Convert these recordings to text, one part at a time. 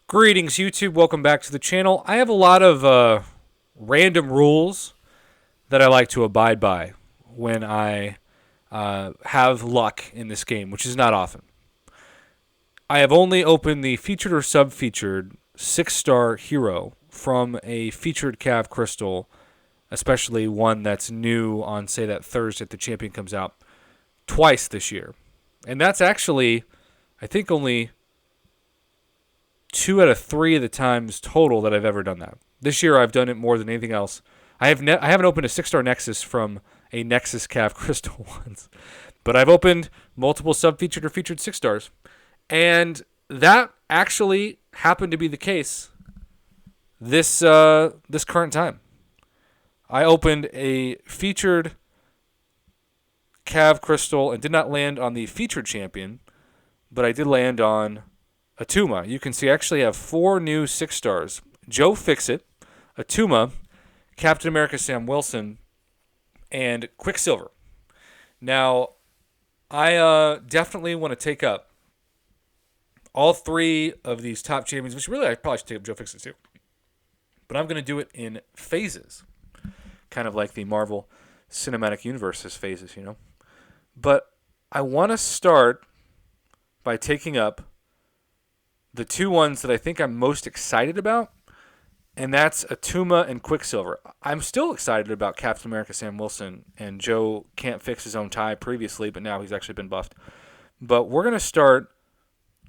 Greetings, YouTube. Welcome back to the channel. I have a lot of random rules that I like to abide by when I have luck in this game, which is not often. I have only opened the featured or sub-featured 6-star hero from a featured Cav Crystal, especially one that's new on, say, that Thursday that the champion comes out, twice this year. And that's actually, I think, only 2 out of 3 of the times total that I've ever done that. This year I've done it more than anything else. I haven't opened a 6-star Nexus from a Nexus Cav Crystal once, but I've opened multiple sub-featured or featured 6-stars, and that actually happened to be the case this current time. I opened a featured Cav Crystal and did not land on the featured champion, but I did land on Attuma. You can see I actually have 4 new 6-stars. Joe Fixit, Attuma, Captain America Sam Wilson, and Quicksilver. Now, I definitely want to take up all 3 of these top champions, which really I probably should take up Joe Fixit too. But I'm going to do it in phases, kind of like the Marvel Cinematic Universe's phases, you know. But I want to start by taking up the 2 ones that I think I'm most excited about, and that's Attuma and Quicksilver. I'm still excited about Captain America Sam Wilson, and Joe can't fix his own tie previously, but now he's actually been buffed. But we're going to start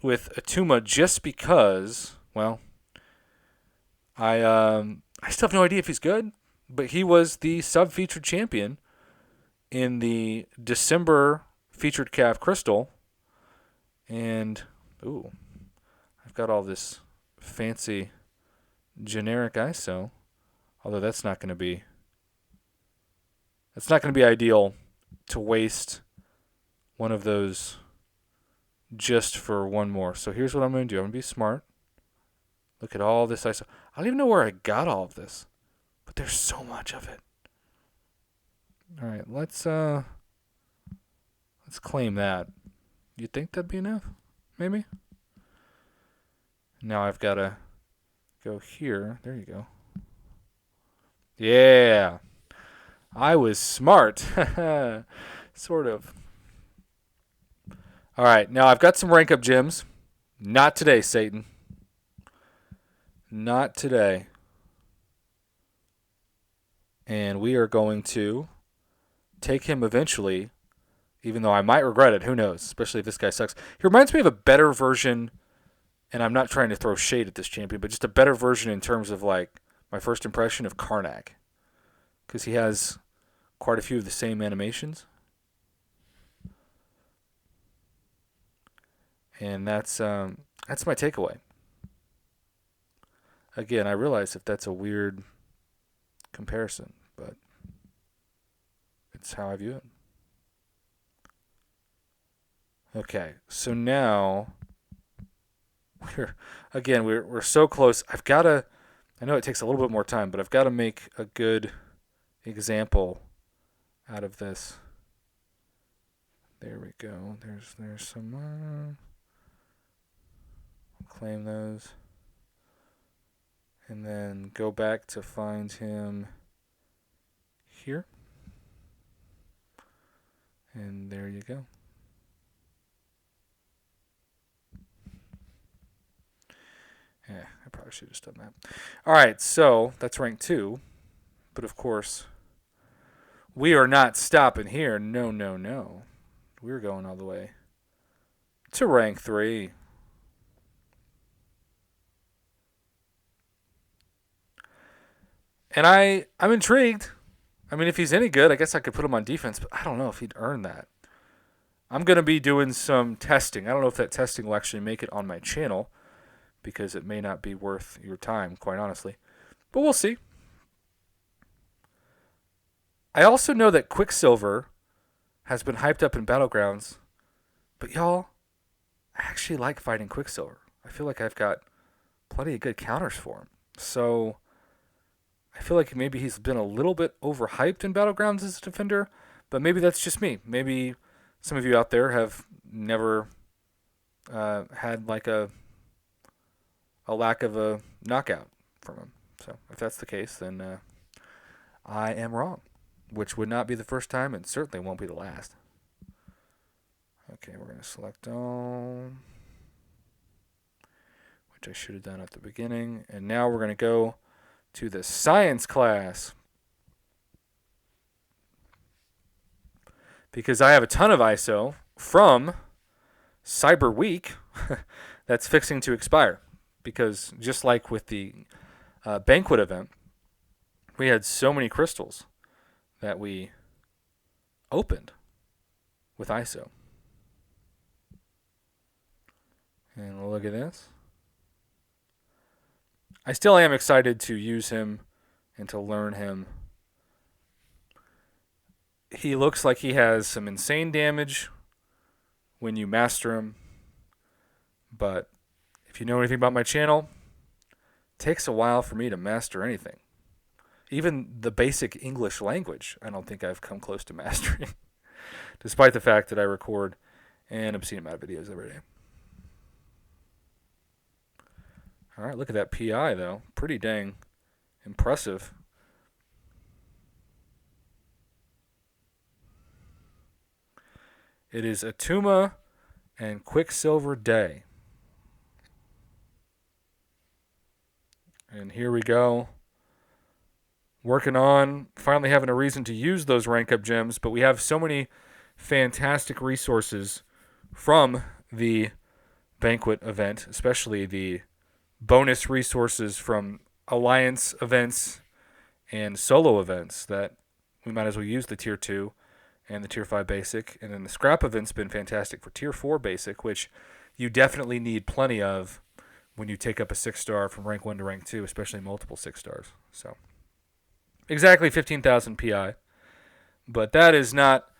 with Attuma just because, well, I still have no idea if he's good, but he was the sub-featured champion in the December featured Cav Crystal, and, ooh, I've got all this fancy generic ISO, although that's not going to be ideal to waste one of those just for one more. So here's what I'm going to do. I'm going to be smart. Look at all this ISO. I don't even know where I got all of this, but there's so much of it. All right, let's claim that. You think that'd be enough? Maybe. Now I've got to go here. There you go. Yeah. I was smart. Sort of. All right. Now I've got some rank up gems. Not today, Satan. Not today. And we are going to take him eventually, even though I might regret it. Who knows? Especially if this guy sucks. He reminds me of a better version. And I'm not trying to throw shade at this champion, but just a better version in terms of like my first impression of Karnak, because he has quite a few of the same animations, and that's my takeaway. Again, I realize if that's a weird comparison, but it's how I view it. Okay, so now. We're so close. I know it takes a little bit more time, but I've got to make a good example out of this. There we go. There's some. Claim those. And then go back to find him here. And there you go. Yeah, I probably should have just done that. All right, so that's rank 2. But of course, we are not stopping here. No, no, no. We're going all the way to rank 3. And I'm intrigued. I mean, if he's any good, I guess I could put him on defense, but I don't know if he'd earn that. I'm going to be doing some testing. I don't know if that testing will actually make it on my channel, because it may not be worth your time, quite honestly. But we'll see. I also know that Quicksilver has been hyped up in Battlegrounds, but y'all, I actually like fighting Quicksilver. I feel like I've got plenty of good counters for him. So I feel like maybe he's been a little bit overhyped in Battlegrounds as a defender, but maybe that's just me. Maybe some of you out there have never had like a a lack of a knockout from him. So if that's the case, then I am wrong, which would not be the first time and certainly won't be the last. Okay, we're going to select all, which I should have done at the beginning. And now we're going to go to the science class, because I have a ton of ISO from Cyber Week that's fixing to expire. Because just like with the banquet event, we had so many crystals that we opened with ISO. And look at this. I still am excited to use him and to learn him. He looks like he has some insane damage when you master him. But if you know anything about my channel, it takes a while for me to master anything. Even the basic English language, I don't think I've come close to mastering, despite the fact that I record an obscene amount of videos every day. All right, look at that PI, though. Pretty dang impressive. It is Attuma and Quicksilver Day. And here we go. Working on finally having a reason to use those rank up gems, but we have so many fantastic resources from the banquet event, especially the bonus resources from alliance events and solo events, that we might as well use the tier 2 and the tier 5 basic. And then the scrap event's been fantastic for tier 4 basic, which you definitely need plenty of when you take up a 6-star from rank 1 to rank 2, especially multiple 6 stars. So exactly 15,000 PI, but that is not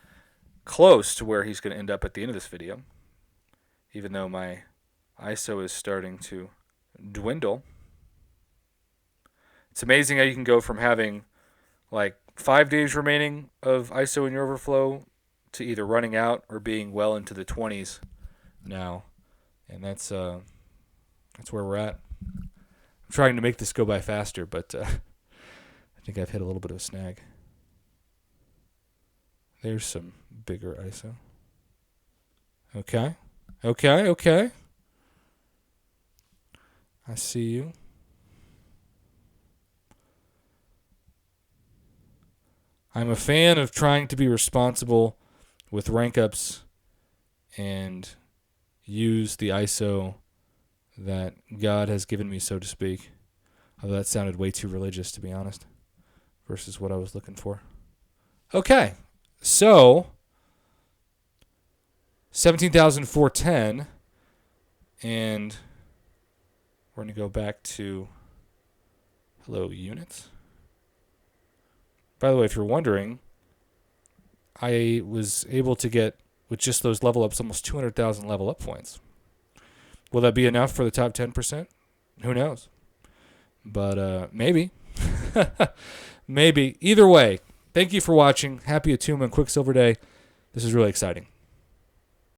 close to where he's going to end up at the end of this video, even though my ISO is starting to dwindle. It's amazing how you can go from having like 5 days remaining of ISO in your overflow to either running out or being well into the 20s now, and that's where we're at. I'm trying to make this go by faster, but I think I've hit a little bit of a snag. There's some bigger ISO. Okay. I see you. I'm a fan of trying to be responsible with rank ups and use the ISO that God has given me, so to speak. Although that sounded way too religious, to be honest, versus what I was looking for. Okay, so 17,410, and we're going to go back to hello units. By the way, if you're wondering, I was able to get, with just those level ups, almost 200,000 level up points. Will that be enough for the top 10%? Who knows? But maybe. Maybe. Either way, thank you for watching. Happy Attuma and Quicksilver Day. This is really exciting.